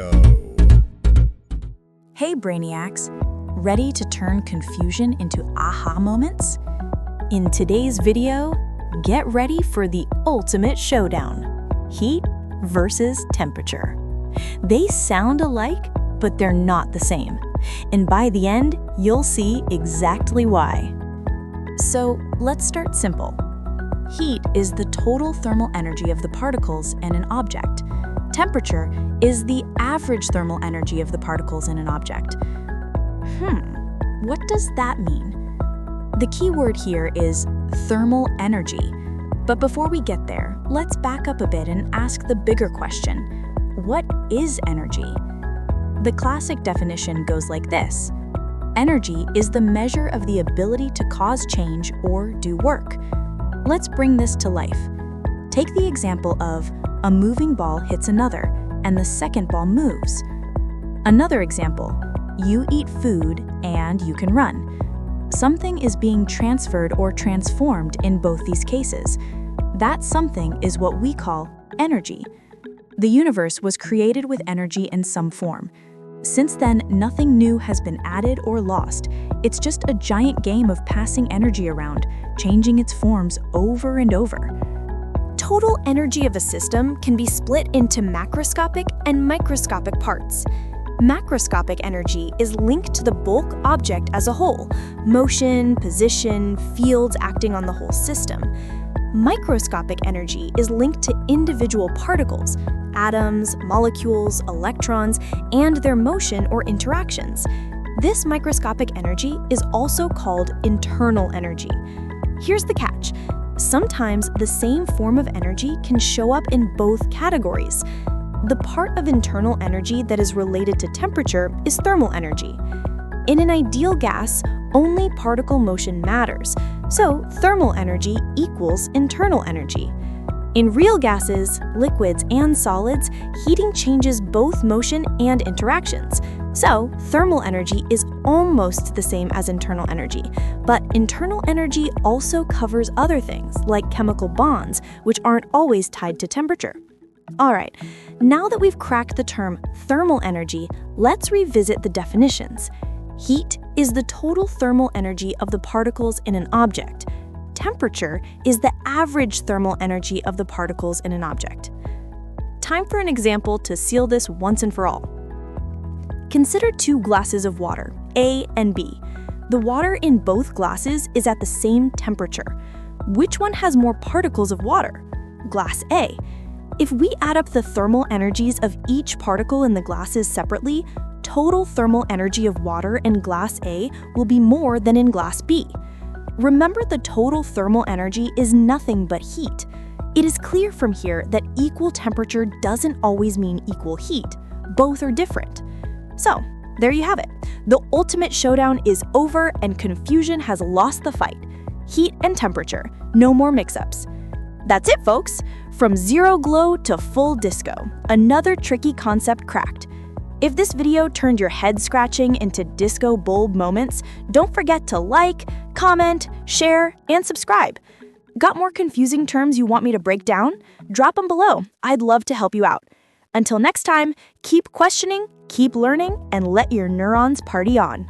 Disco. Hey Brainiacs, ready to turn confusion into aha moments? In today's video, get ready for the ultimate showdown: heat versus temperature. They sound alike, but they're not the same. And by the end, you'll see exactly why. So let's start simple. Heat is the total thermal energy of the particles in an object. Temperature is the average thermal energy of the particles in an object. What does that mean? The key word here is thermal energy. But before we get there, let's back up a bit and ask the bigger question: what is energy? The classic definition goes like this: energy is the measure of the ability to cause change or do work. Let's bring this to life. Take the example of a moving ball hits another, and the second ball moves. Another example: you eat food and you can run. Something is being transferred or transformed in both these cases. That something is what we call energy. The universe was created with energy in some form. Since then, nothing new has been added or lost. It's just a giant game of passing energy around, changing its forms over and over. Total energy of a system can be split into macroscopic and microscopic parts. Macroscopic energy is linked to the bulk object as a whole: motion, position, fields acting on the whole system. Microscopic energy is linked to individual particles, atoms, molecules, electrons, and their motion or interactions. This microscopic energy is also called internal energy. Here's the catch: sometimes the same form of energy can show up in both categories. The part of internal energy that is related to temperature is thermal energy. In an ideal gas, only particle motion matters, so thermal energy equals internal energy. In real gases, liquids, and solids, heating changes both motion and interactions. So, thermal energy is almost the same as internal energy, but internal energy also covers other things, like chemical bonds, which aren't always tied to temperature. Alright, now that we've cracked the term thermal energy, let's revisit the definitions. Heat is the total thermal energy of the particles in an object. Temperature is the average thermal energy of the particles in an object. Time for an example to seal this once and for all. Consider two glasses of water, A and B. The water in both glasses is at the same temperature. Which one has more particles of water? Glass A. If we add up the thermal energies of each particle in the glasses separately, total thermal energy of water in glass A will be more than in glass B. Remember, the total thermal energy is nothing but heat. It is clear from here that equal temperature doesn't always mean equal heat. Both are different. So, there you have it. The ultimate showdown is over and confusion has lost the fight. Heat and temperature, no more mix-ups. That's it, folks. From zero glow to full disco, another tricky concept cracked. If this video turned your head scratching into disco bulb moments, don't forget to like, comment, share, and subscribe. Got more confusing terms you want me to break down? Drop them below. I'd love to help you out. Until next time, keep questioning, keep learning, and let your neurons party on.